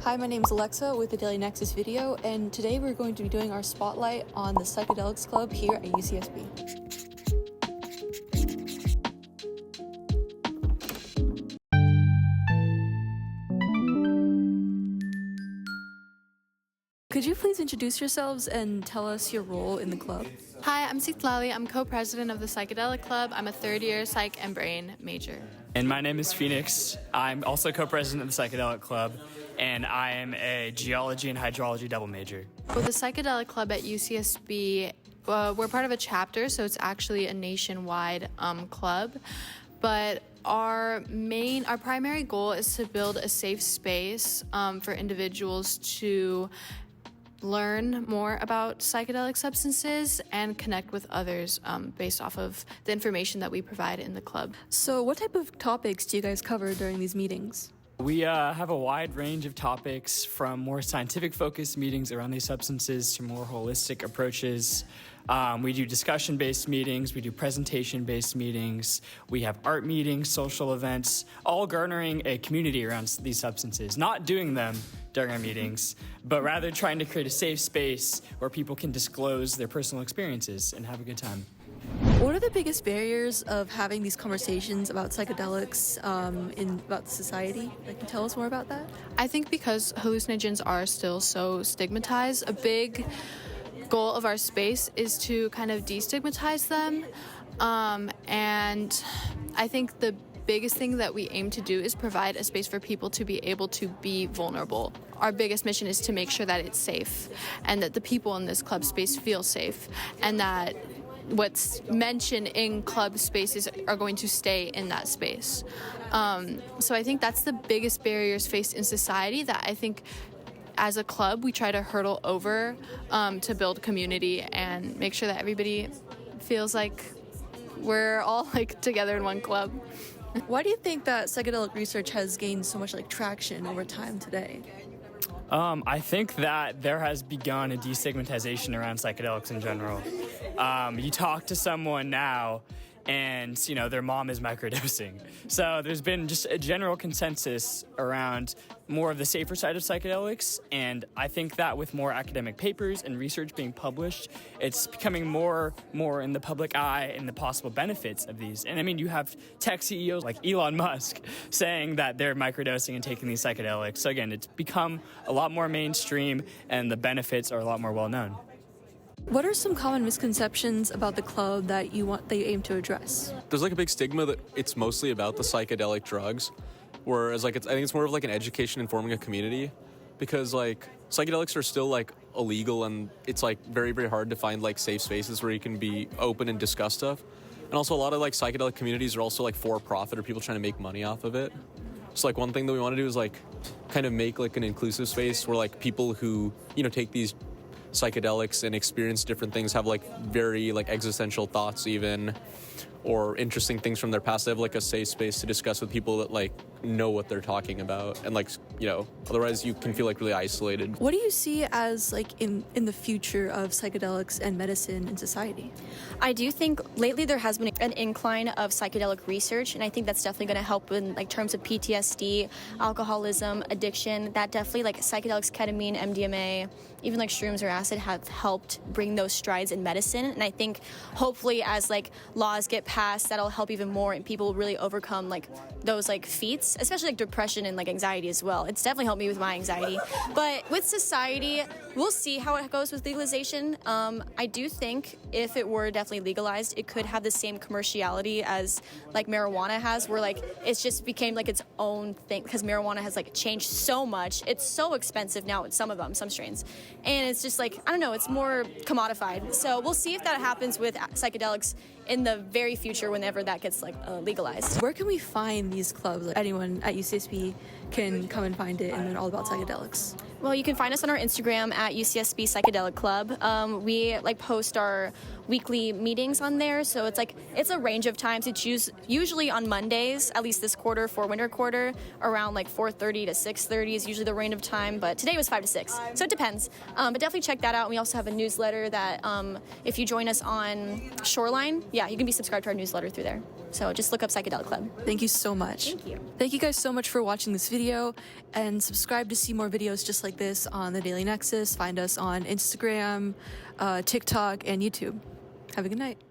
Hi, my name is Alexa with the Daily Nexus video, and today we're going to be doing our spotlight on the Psychedelics Club here at UCSB. Could you please introduce yourselves and tell us your role in the club? Hi, I'm Sitlali. I'm co-president of the Psychedelic Club. I'm a third-year psych and brain major. And my name is Phoenix. I'm also co-president of the Psychedelic Club, and I am a geology and hydrology double major. With the Psychedelic Club at UCSB, we're part of a chapter, so it's actually a nationwide club. But our primary goal is to build a safe space for individuals to learn more about psychedelic substances and connect with others based off of the information that we provide in the club. So what type of topics do you guys cover during these meetings? We have a wide range of topics, from more scientific-focused meetings around these substances to more holistic approaches. We do discussion-based meetings, we do presentation-based meetings, we have art meetings, social events, all garnering a community around these substances, not doing them during our meetings, but rather trying to create a safe space where people can disclose their personal experiences and have a good time. What are the biggest barriers of having these conversations about psychedelics about society? Can you tell us more about that? I think because hallucinogens are still so stigmatized, a big goal of our space is to kind of destigmatize them. And I think the biggest thing that we aim to do is provide a space for people to be able to be vulnerable. Our biggest mission is to make sure that it's safe and that the people in this club space feel safe, and that what's mentioned in club spaces are going to stay in that space. So I think that's the biggest barriers faced in society that I think as a club we try to hurdle over to build community and make sure that everybody feels like we're all together in one club. Why do you think that psychedelic research has gained so much traction over time today? I think that there has begun a destigmatization around psychedelics in general. You talk to someone now and, their mom is microdosing. So there's been just a general consensus around more of the safer side of psychedelics, and I think that with more academic papers and research being published, it's becoming more in the public eye and the possible benefits of these. And I mean, you have tech CEOs like Elon Musk saying that they're microdosing and taking these psychedelics. So again, it's become a lot more mainstream and the benefits are a lot more well known. What are some common misconceptions about the club that you aim to address? There's a big stigma that it's mostly about the psychedelic drugs, whereas I think it's more of an education informing a community, because psychedelics are still illegal, and it's very, very hard to find safe spaces where you can be open and discuss stuff. And also a lot of psychedelic communities are also for profit, or people trying to make money off of it. So one thing that we want to do is kind of make an inclusive space where people who take these psychedelics and experience different things, have very existential thoughts even, or interesting things from their past, they have a safe space to discuss with people that know what they're talking about, and otherwise you can feel really isolated. What do you see as in the future of psychedelics and medicine in society? I do think lately there has been an incline of psychedelic research, and I think that's definitely going to help in terms of PTSD, alcoholism, addiction. That definitely psychedelics, ketamine, MDMA, even shrooms or acid have helped bring those strides in medicine. And I think hopefully as laws get passed, that'll help even more, and people really overcome those feats, especially depression and anxiety as well. It's definitely helped me with my anxiety. But with society, we'll see how it goes with legalization. I do think if it were definitely legalized, it could have the same commerciality as marijuana has, where it's just became its own thing, because marijuana has changed so much. It's so expensive now with some strains, and it's just I don't know, it's more commodified. So we'll see if that happens with psychedelics in the very future, whenever that gets legalized. Where can we find these clubs? Anyone at UCSB can come and find it and learn all about psychedelics. Well, you can find us on our Instagram at UCSB Psychedelic Club. We post our weekly meetings on there. So it's a range of times. It's usually on Mondays, at least this quarter for winter quarter, around like 4:30 to 6:30 is usually the range of time. But today was 5 to 6, so it depends. But definitely check that out. We also have a newsletter that if you join us on Shoreline, you can be subscribed to our newsletter through there. So just look up Psychedelic Club. Thank you so much. Thank you. Thank you guys so much for watching this video, and subscribe to see more videos just like this on the Daily Nexus. Find us on Instagram, TikTok, and YouTube. Have a good night.